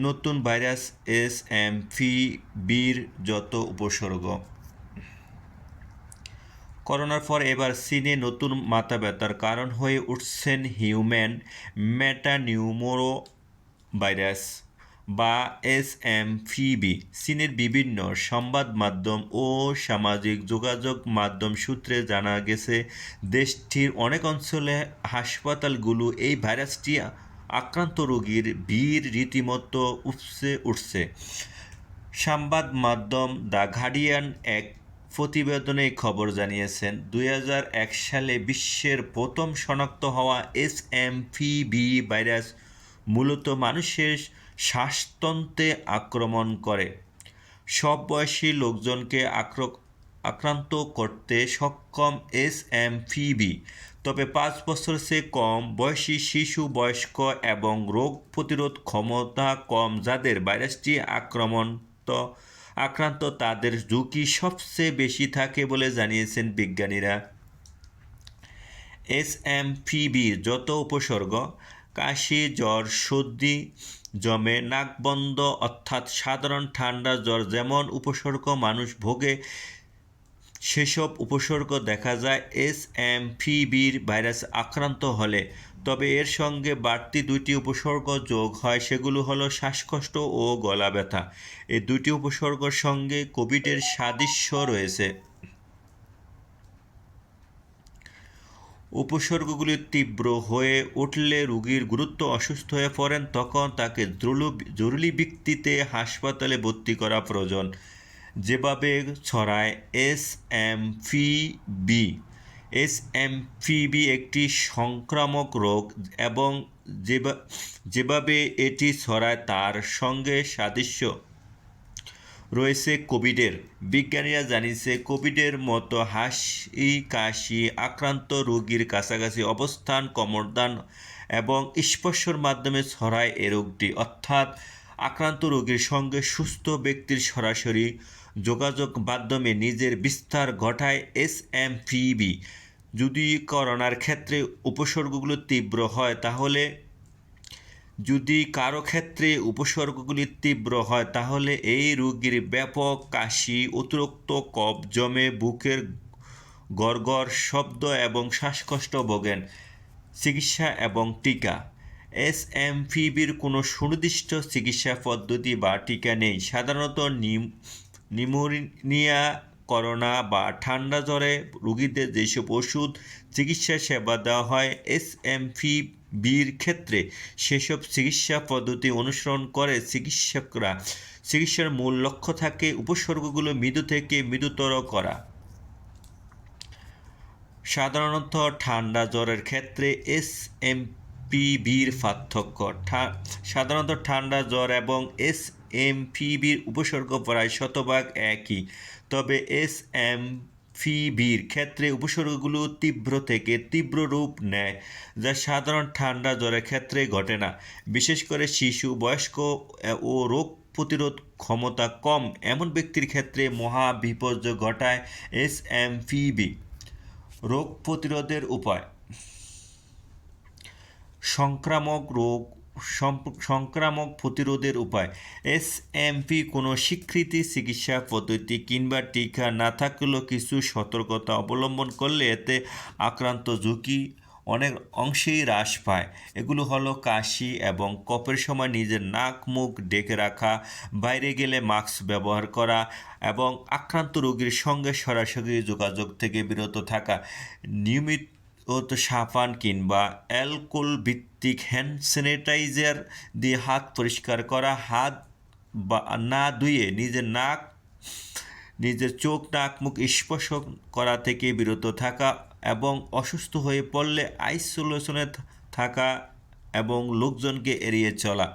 নতুন ভাইরাস এসএমভিবির যত উপসর্গ। করোনার পর এবার চীনে নতুন মাথাব্যথার কারণ হয়ে উঠছেন হিউম্যান মেটানিউমোরো ভাইরাস বা এসএমভিবি। চীনের বিভিন্ন সংবাদ মাধ্যম ও সামাজিক যোগাযোগ মাধ্যম সূত্রে জানা গেছে, দেশটির অনেক অঞ্চলে হাসপাতালগুলো এই ভাইরাসটি আক্রান্ত রোগীর ভিড় রীতিমতো উপচে উঠছে। সংবাদ মাধ্যম দ্য গার্ডিয়ান এক প্রতিবেদনে খবর জানিয়েছেন, 2001 সালে বিশ্বের প্রথম শনাক্ত হওয়া এসএমভিবি ভাইরাস মূলত মানুষের শ্বাসতন্ত্রে আক্রমণ করে। সব বয়সী লোকজনকে আক্রান্ত করতে সক্ষম এসএমভিবি, তবে 5 বছর চেয়ে কম বয়সী শিশু, বয়স্ক এবং রোগ প্রতিরোধ ক্ষমতা কম যাদের ভাইরাসটি আক্রান্ত তাদের ঝুঁকি সবচেয়ে বেশি থাকে বলে জানিয়েছেন বিজ্ঞানীরা। এসএমভিবির যত উপসর্গ: কাশি, জ্বর, সর্দি, জমে, নাক বন্ধ অর্থাৎ সাধারণ ঠান্ডা জ্বর যেমন উপসর্গ মানুষ ভোগে সেসব উপসর্গ দেখা যায় এসএমভিবির ভাইরাস আক্রান্ত হলে। তবে এর সঙ্গে বাড়তি দুইটি উপসর্গ যোগ হয়, সেগুলো হলো শ্বাসকষ্ট ও গলা ব্যথা। এই দুটি উপসর্গের সঙ্গে কোভিডের সাদৃশ্য রয়েছে। উপসর্গগুলি তীব্র হয়ে উঠলে রোগীর গুরুতর অসুস্থ হয়ে পড়েন, তখন তাকে জরুরি ভিত্তিতে হাসপাতালে ভর্তি করা প্রয়োজন। যেভাবে ছড়ায় এসএমভিবি। এসএমভিবি একটি সংক্রামক রোগ এবং যেভাবে এটি ছড়ায় তার সঙ্গে সাদৃশ্য রয়েছে কোভিডের। বিজ্ঞানীরা জানিয়েছে, কোভিডের মতো হাসি, কাশি, আক্রান্ত রোগীর কাছাকাছি অবস্থান, কোমরদান এবং স্পর্শের মাধ্যমে ছড়ায় এ রোগটি, অর্থাৎ আক্রান্ত রোগীর সঙ্গে সুস্থ ব্যক্তির সরাসরি যোগাযোগ মাধ্যমে নিজের বিস্তার ঘটায় এসএমভিবি। যদি করোনার ক্ষেত্রে উপসর্গগুলো তীব্র হয় তাহলে এই রোগীর ব্যাপক কাশি, অতিরিক্ত কফ জমে, বুকের গড়গড় শব্দ এবং শ্বাসকষ্ট ভোগেন। চিকিৎসা এবং টিকা। এসএমভিবির কোনো সুনির্দিষ্ট চিকিৎসা পদ্ধতি বা টিকা নেই। সাধারণত নিউমোনিয়া, করোনা বা ঠান্ডা জ্বরে রোগীদের যেসব ওষুধ, চিকিৎসা সেবা দেওয়া হয় এসএমভিবির ক্ষেত্রে সেসব চিকিৎসা পদ্ধতি অনুসরণ করে চিকিৎসকরা। চিকিৎসার মূল লক্ষ্য থাকে উপসর্গগুলো মৃদু থেকে মৃদুতর করা। সাধারণত ঠান্ডা জ্বরের ক্ষেত্রে এসএমভিবির পার্থক্য: সাধারণত ঠান্ডা জ্বর এবং এসএমভিবির উপসর্গ প্রায় শতভাগ একই, তবে এসএমভিবির ক্ষেত্রে উপসর্গগুলো তীব্র থেকে তীব্র রূপ নেয়, যা সাধারণ ঠান্ডা জ্বরের ক্ষেত্রে ঘটে না। বিশেষ করে শিশু, বয়স্ক ও রোগ প্রতিরোধ ক্ষমতা কম এমন ব্যক্তির ক্ষেত্রে মহা বিপর্যয় ঘটায় এসএমভিবি। রোগ প্রতিরোধের উপায়: সংক্রামক প্রতিরোধের উপায়। এসএমভি কোনো স্বীকৃত চিকিৎসা পদ্ধতি কিংবা টিকা না থাকলেও কিছু সতর্কতা অবলম্বন করলে এতে আক্রান্ত ঝুঁকি অনেক অংশেই হ্রাস পায়। এগুলো হলো কাশি এবং কফের সময় নিজের নাক মুখ ঢেকে রাখা, বাইরে গেলে মাস্ক ব্যবহার করা এবং আক্রান্ত রোগীর সঙ্গে সরাসরি যোগাযোগ থেকে বিরত থাকা। নিয়মিত সাবান কিংবা অ্যালকোহল ভিত্তিক হ্যান্ড স্যানিটাইজার দিয়ে হাত পরিষ্কার করা, হাত না ধুয়ে নিজের চোখ, নাক, মুখ স্পর্শ করা থেকে বিরত থাকা এবং অসুস্থ হয়ে পড়লে আইসোলেশনে থাকা এবং লোকজনকে এড়িয়ে চলা।